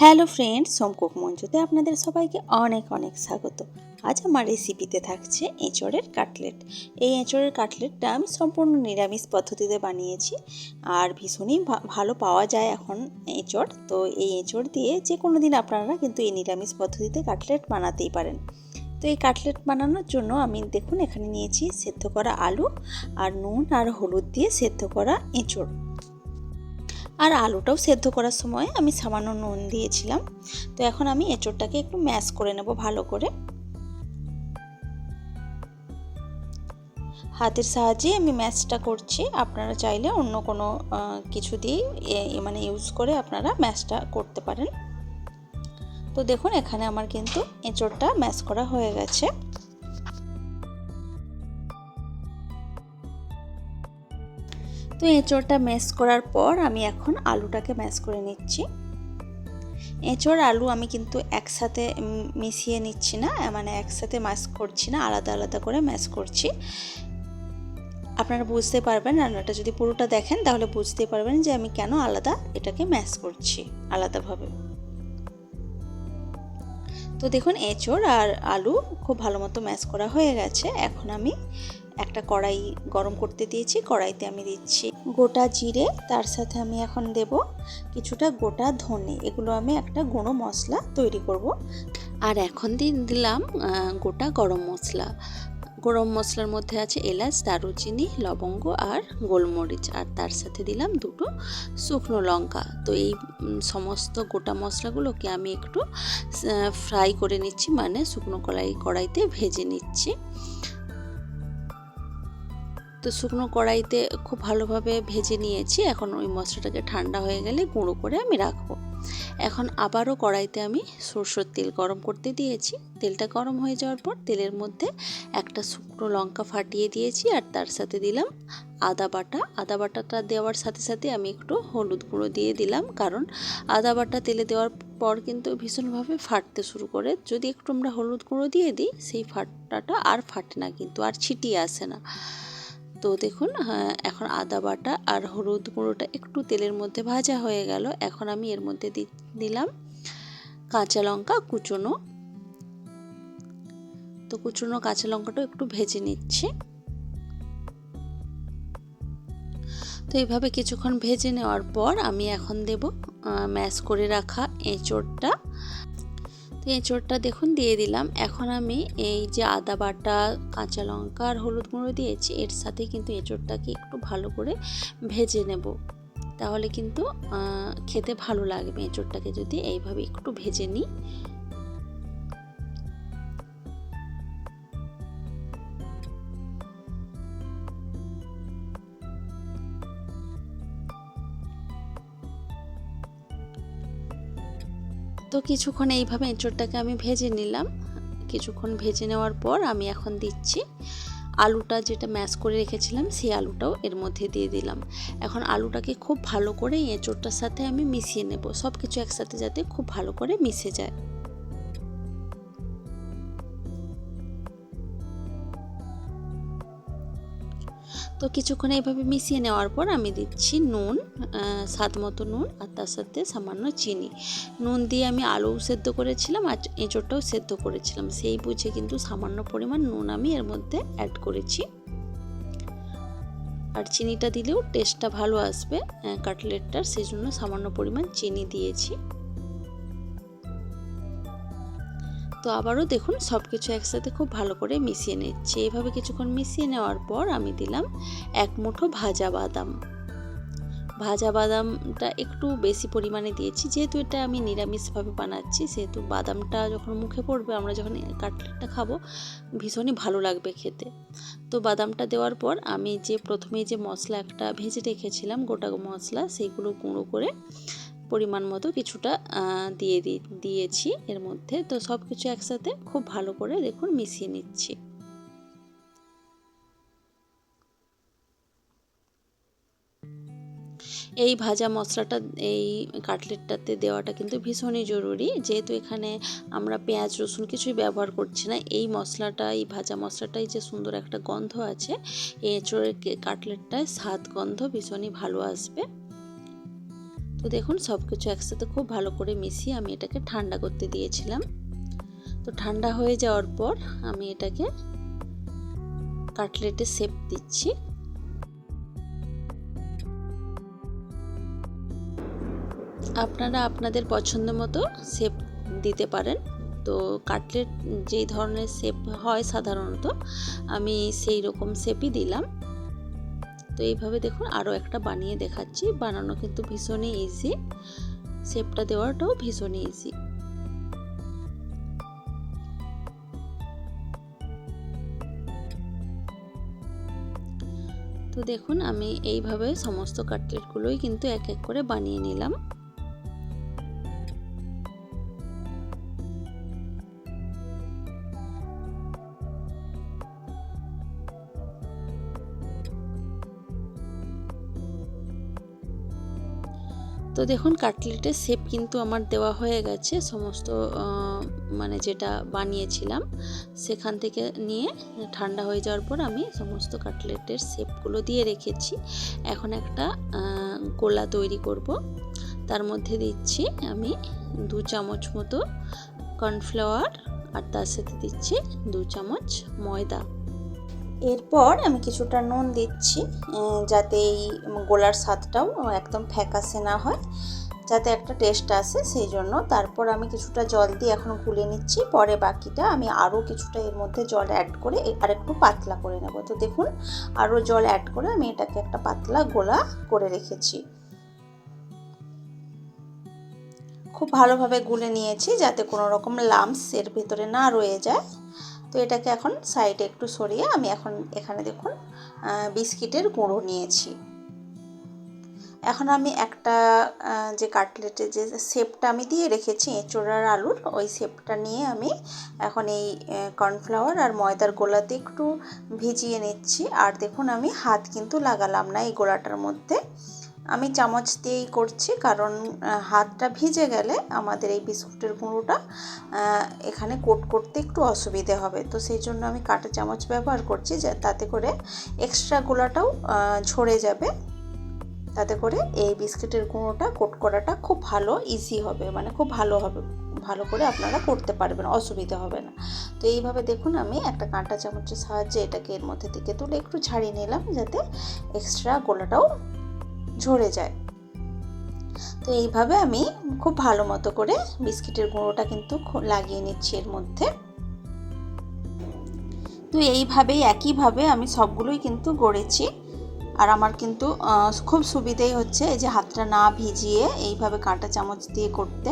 Hello friends, সোমকুক মঞ্চুতে আপনাদের সবাইকে অনেক অনেক স্বাগত। আজ আমার রেসিপিতে থাকছে এঁচড়ের কাটলেট। এই এঁচড়ের কাটলেটটা আমি সম্পূর্ণ নিরামিষ পদ্ধতিতে বানিয়েছি, আর ভীষণই ভালো পাওয়া যায় এখন এঁচড়। তো এই এঁচড় দিয়ে যে কোনো দিন আপনারা কিন্তু এই নিরামিষ পদ্ধতিতে কাটলেট বানাতেই পারেন। তো এই কাটলেট বানানোর জন্য আমি দেখুন এখানে নিয়েছি সেদ্ধ করা আলু আর নুন আর হলুদ দিয়ে সেদ্ধ করা এঁচড়। আর আলুটাও সেদ্ধ করার সময় আমি সামান্য নুন দিয়েছিলাম। তো এখন আমি এঁচড়টাকে একটু ম্যাশ করে নেব ভালো করে। হাতের সাহায্যে আমি ম্যাশটা করছি, আপনারা চাইলে অন্য কোনো কিছু দিয়ে ইউজ করে আপনারা ম্যাশটা করতে পারেন। তো দেখুন এখানে আমার কিন্তু এঁচড়টা ম্যাশ করা হয়ে গেছে। তো এঁচড়টা ম্যাশ করার পর আমি এখন আলুটাকে ম্যাশ করে নিচ্ছি। এঁচড় আলু আমি কিন্তু একসাথে মিশিয়ে নিচ্ছি না, মানে একসাথে ম্যাশ করছি না, আলাদা আলাদা করে ম্যাশ করছি। আপনারা বুঝতে পারবেন, রান্নাটা যদি পুরোটা দেখেন তাহলে বুঝতে পারবেন যে আমি কেন আলাদা এটাকে ম্যাশ করছি আলাদাভাবে। তো দেখুন এঁচড় আর আলু খুব ভালো মতো ম্যাশ করা হয়ে গেছে। এখন আমি একটা কড়াই গরম করতে দিয়েছি, কড়াইতে আমি দিচ্ছি গোটা জিরে, তার সাথে আমি এখন দেব কিছুটা গোটা ধনে। এগুলো আমি একটা গুঁড়ো মশলা তৈরি করব। আর এখন দিলাম গোটা গরম মশলা। গরম মশলার মধ্যে আছে এলাচ, দারুচিনি, লবঙ্গ আর গোলমরিচ, আর তার সাথে দিলাম দুটো শুকনো লঙ্কা। তো এই সমস্ত গোটা মশলাগুলোকে আমি একটু ফ্রাই করে নিচ্ছি, মানে শুকনো কড়াইতে ভেজে নিচ্ছি। তো শুকনো কড়াইতে খুব ভালোভাবে ভেজে নিয়েছি। এখন ওই মশলাটাকে ঠান্ডা হয়ে গেলে গুঁড়ো করে আমি রাখবো। এখন আবারও কড়াইতে আমি সরষের তেল গরম করতে দিয়েছি। তেলটা গরম হয়ে যাওয়ার পর তেলের মধ্যে একটা শুকনো লঙ্কা ফাটিয়ে দিয়েছি, আর তার সাথে দিলাম আদা বাটা। আদা বাটাটা দেওয়ার সাথে সাথে আমি একটু হলুদ গুঁড়ো দিয়ে দিলাম, কারণ আদা বাটা তেলে দেওয়ার পর কিন্তু ভীষণভাবে ফাটতে শুরু করে। যদি একটু আমরা হলুদ গুঁড়ো দিয়ে দিই, সেই ফাটাটা আর ফাটে না, কিন্তু আর ছিটিয়ে আসে না। তো দেখুন এখন আদা বাটা আর হলুদ গুঁড়োটা একটু তেলের মধ্যে ভাজা হয়ে গেল। এখন আমি এর মধ্যে দিলাম কাঁচা লঙ্কা কুচোনো। তো কুচোনো কাঁচা লঙ্কাটা একটু ভেজে নিচ্ছি। তো এইভাবে কিছুক্ষণ ভেজে নেওয়ার পর আমি এখন দেব ম্যাশ করে রাখা এঁচড়টা। তো এঁচড়টা দেখুন দিয়ে দিলাম। এখন আমি এই যে আদা বাটা, কাঁচা লঙ্কা আর হলুদ গুঁড়ো দিয়েছি, এর সাথে কিন্তু এঁচড়টাকে একটু ভালো করে ভেজে নেব। তাহলে কিন্তু খেতে ভালো লাগবে এঁচড়টাকে যদি এইভাবে একটু ভেজে নিই। তো কিছুক্ষণ এইভাবে এঁচড়টাকে আমি ভেজে নিলাম। কিছুক্ষণ ভেজে নেওয়ার পর আমি এখন দিচ্ছি আলুটা, যেটা ম্যাশ করে রেখেছিলাম সেই আলুটাও এর মধ্যে দিয়ে দিলাম। এখন আলুটাকে খুব ভালো করে এঁচড়টার সাথে আমি মিশিয়ে নেব, সব কিছু একসাথে যাতে খুব ভালো করে মিশে যায়। তো কিছুক্ষণ এইভাবে মিশিয়ে নেওয়ার পর আমি দিচ্ছি নুন, স্বাদ মতো নুন, আর তার সাথে সামান্য চিনি। নুন দিয়ে আমি আলু সেদ্ধ করেছিলাম আর এঁচড়টাও সেদ্ধ করেছিলাম, সেই বুঝে কিন্তু সামান্য পরিমাণ নুন আমি এর মধ্যে অ্যাড করেছি। আর চিনিটা দিলেও টেস্টটা ভালো আসবে কাটলেটটার, সেই জন্য সামান্য পরিমাণ চিনি দিয়েছি। তো আবারও দেখুন সব কিছু একসাথে খুব ভালো করে মিশিয়ে নিচ্ছি। এইভাবে কিছুক্ষণ মিশিয়ে নেওয়ার পর আমি দিলাম এক মুঠো ভাজা বাদাম। ভাজা বাদামটা একটু বেশি পরিমাণে দিয়েছি, যেহেতু এটা আমি নিরামিষভাবে বানাচ্ছি, সেহেতু বাদামটা যখন মুখে পড়বে, আমরা যখন কাটলেটটা খাবো, ভীষণই ভালো লাগবে খেতে। তো বাদামটা দেওয়ার পর আমি যে প্রথমেই যে মশলা একটা ভেজে রেখেছিলাম, গোটা মশলা, সেইগুলো গুঁড়ো করে পরিমাণ মতো কিছুটা দিয়েছি এর মধ্যে। তো সব কিছু একসাথে খুব ভালো করে দেখুন মিশিয়ে নিচ্ছি। এই ভাজা মশলাটা এই কাটলেটটাতে দেওয়াটা কিন্তু ভীষণই জরুরি, যেহেতু এখানে আমরা পেঁয়াজ রসুন কিছুই ব্যবহার করছি না। এই মশলাটা, এই ভাজা মশলাটাই যে সুন্দর একটা গন্ধ আছে, এই এঁচড়ের কাটলেটটায় স্বাদ গন্ধ ভীষণই ভালো আসবে। তো দেখুন সব কিছু একসাথে খুব ভালো করে মিশিয়ে আমি এটাকে ঠান্ডা করতে দিয়েছিলাম। তো ঠান্ডা হয়ে যাওয়ার পর আমি এটাকে কাটলেটের শেপ দিচ্ছি। আপনারা আপনাদের পছন্দ মতো শেপ দিতে পারেন। তো কাটলেট যেই ধরনের শেপ হয় সাধারণত আমি সেই রকম শেপই দিলাম। তো এইভাবে দেখুন আরও একটা বানিয়ে দেখাচ্ছি। বানানো কিন্তু ভীষণই ইজি, শেপটা দেওয়াটাও ভীষণই ইজি। তো দেখুন আমি এইভাবে সমস্ত কাটলেটগুলোই কিন্তু এক এক করে বানিয়ে নিলাম। তো দেখুন কাটলেটের শেপ কিন্তু আমার দেওয়া হয়ে গেছে। সমস্ত মানে যেটা বানিয়েছিলাম সেখান থেকে নিয়ে ঠান্ডা হয়ে যাওয়ার পর আমি সমস্ত কাটলেটের শেপগুলো দিয়ে রেখেছি। এখন একটা গোলা তৈরি করব। তার মধ্যে দিচ্ছি আমি 2 চামচ মতো কর্নফ্লাওয়ার আর তার সাথে দিচ্ছি 2 চামচ ময়দা। এরপর আমি কিছুটা নুন দিচ্ছি যাতে এই গোলার স্বাদটাও একদম ফ্যাকাশে না হয়, যাতে একটা টেস্ট আসে সেই জন্য। তারপর আমি কিছুটা জল দিয়ে এখন গুলে নিচ্ছি। পরে বাকিটা আমি আরও কিছুটা এর মধ্যে জল অ্যাড করে আর একটু পাতলা করে নেব। তো দেখুন আরও জল অ্যাড করে আমি এটাকে একটা পাতলা গোলা করে রেখেছি। খুব ভালোভাবে গুলে নিয়েছি যাতে কোনো রকম লাম্পস এর ভেতরে না রয়ে যায়। তো এটাকে এখন সাইডে একটু সরিয়ে আমি এখন এখানে দেখুন বিস্কিটের গুঁড়ো নিয়েছি। এখন আমি একটা যে কাটলেটের যে শেপটা আমি দিয়ে রেখেছি এঁচোড় আর আলুর, ওই শেপটা নিয়ে আমি এখন এই কর্নফ্লাওয়ার আর ময়দার গোলাতে একটু ভিজিয়ে নিচ্ছি। আর দেখুন আমি হাত কিন্তু লাগালাম না এই গোলাটার মধ্যে, আমি চামচ দিয়েই করছি, কারণ হাতটা ভিজে গেলে আমাদের এই বিস্কুটের গুঁড়োটা এখানে কোট করতে একটু অসুবিধে হবে। তো সেই জন্য আমি কাঁটা চামচ ব্যবহার করছি, তাতে করে এক্সট্রা গোলাটাও ঝরে যাবে। তাতে করে এই বিস্কুটের গুঁড়োটা কোট করাটা খুব ভালো ইজি হবে, মানে খুব ভালো হবে, ভালো করে আপনারা করতে পারবেন, অসুবিধা হবে না। তো এইভাবে দেখুন আমি একটা কাঁটা চামচের সাহায্যে এটাকে এর মধ্যে থেকে তুলে একটু ছাড়িয়ে নিলাম যাতে এক্সট্রা গোলাটাও ঝরে যায়। তো এইভাবে আমি খুব ভালো মতো করে বিস্কিটের গুঁড়োটা কিন্তু লাগিয়ে নিচ্ছি এর মধ্যে। তো এইভাবেই একইভাবে আমি সবগুলোই কিন্তু গড়েছি। আর আমার কিন্তু খুব সুবিধেই হচ্ছে এই যে হাতটা না ভিজিয়ে এইভাবে কাঁটা চামচ দিয়ে করতে।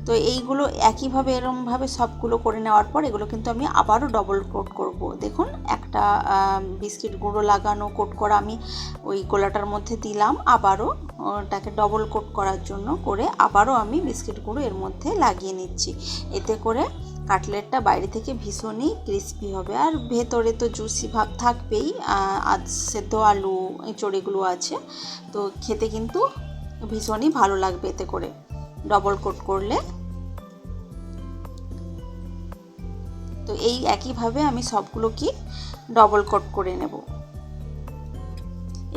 তো এইগুলো একইভাবে এরমভাবে সবগুলো করে নেওয়ার পর এগুলো কিন্তু আমি আবারও ডবল কোট করব। দেখুন একটা বিস্কিট গুঁড়ো লাগানো কোট করা আমি ওই গোলাটার মধ্যে দিলাম, আবারও ওটাকে ডবল কোট করার জন্য করে আবারও আমি বিস্কিট গুঁড়ো এর মধ্যে লাগিয়ে নিচ্ছি। এতে করে কাটলেটটা বাইরে থেকে ভীষণই ক্রিস্পি হবে আর ভেতরে তো জুসি ভাব থাকবেই। সেদ্ধ আলু এঁচড়েগুলো আছে, তো খেতে কিন্তু ভীষণই ভালো লাগবে এতে করে ডবল কোট করলে। তো এই একইভাবে আমি সবগুলোকে ডবল কোট করে নেব।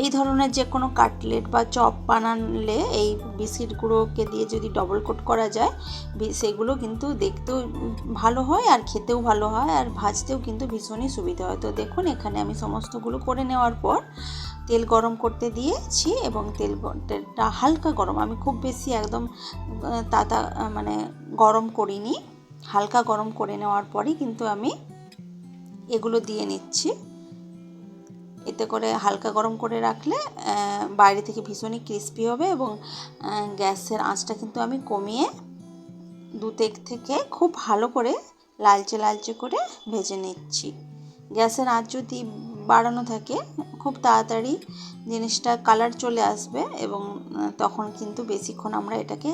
এই ধরনের যে কোনো কাটলেট বা চপ বানালে এই বিস্কিট গুঁড়োকে দিয়ে যদি ডবল কোট করা যায় সেগুলো কিন্তু দেখতেও ভালো হয় আর খেতেও ভালো হয় আর ভাজতেও কিন্তু ভীষণই সুবিধা হয়। তো দেখুন এখানে আমি সমস্তগুলো করে নেওয়ার পর তেল গরম করতে দিয়েছি এবং তেলটা হালকা গরম, আমি খুব বেশি একদম তাতা মানে গরম করিনি, হালকা গরম করে নেওয়ার পরই কিন্তু আমি এগুলো দিয়ে নিচ্ছি। এতে করে হালকা গরম করে রাখলে বাইরে থেকে ভীষণই ক্রিস্পি হবে এবং গ্যাসের আঁচটা কিন্তু আমি কমিয়ে দু দিক থেকে খুব ভালো করে লালচে লালচে করে ভেজে নিচ্ছি। গ্যাসের আঁচ যদি বাড়ানো থাকে খুব তাড়াতাড়ি জিনিসটা কালার চলে আসবে এবং তখন কিন্তু বেশিক্ষণ আমরা এটাকে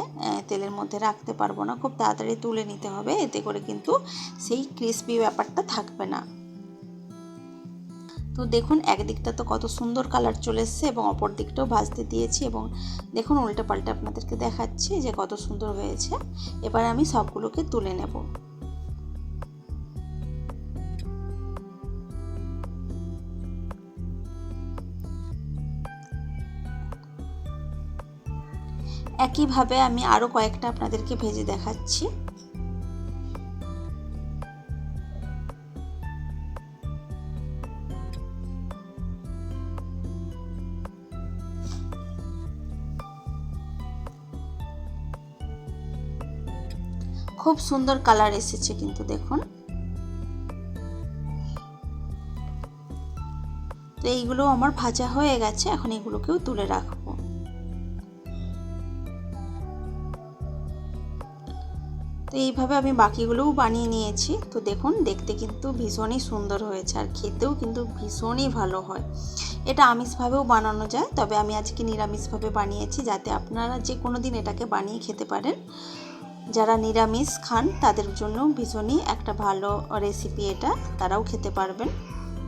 তেলের মধ্যে রাখতে পারবো না, খুব তাড়াতাড়ি তুলে নিতে হবে, এতে করে কিন্তু সেই ক্রিস্পি ব্যাপারটা থাকবে না। তো দেখুন একদিকটা তো কত সুন্দর কালার চলে এসছে এবং অপর দিকটাও ভাজতে দিয়েছি এবং দেখুন উল্টে পাল্টে আপনাদেরকে দেখাচ্ছি যে কত সুন্দর হয়েছে। এবার আমি সবগুলোকে তুলে নেব। একইভাবে আমি আরও কয়েকটা আপনাদেরকে ভেজে দেখাচ্ছি। খুব সুন্দর কালার এসেছে কিন্তু দেখুন। তো এইগুলো আমার ভাজা হয়ে গেছে, এখন এগুলোকেও তুলে রাখবো। তো এইভাবে আমি বাকিগুলোও বানিয়ে নিয়েছি। তো দেখুন দেখতে কিন্তু ভীষণই সুন্দর হয়েছে আর খেতেও কিন্তু ভীষণই ভালো হয়। এটা আমিষভাবেও বানানো যায়, তবে আমি আজকে নিরামিষভাবে বানিয়েছি যাতে আপনারা যে কোনো দিন এটাকে বানিয়ে খেতে পারেন। যারা নিরামিষ খান তাদের জন্য ভীষণই একটা ভালো রেসিপি এটা, তারাও খেতে পারবেন।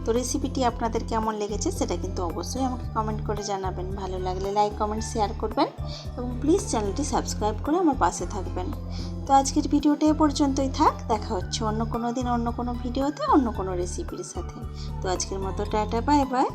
তো রেসিপিটি আপনাদের কেমন লেগেছে সেটা কিন্তু অবশ্যই আমাকে কমেন্ট করে জানাবেন। ভালো লাগলে লাইক কমেন্ট শেয়ার করবেন এবং প্লিজ চ্যানেলটি সাবস্ক্রাইব করে আমার পাশে থাকবেন। তো আজকের ভিডিওটা এ পর্যন্তই থাক, দেখা হচ্ছে অন্য কোনো দিন অন্য কোনো ভিডিওতে অন্য কোনো রেসিপির সাথে। তো আজকের মতো টাটা, বাই বাই।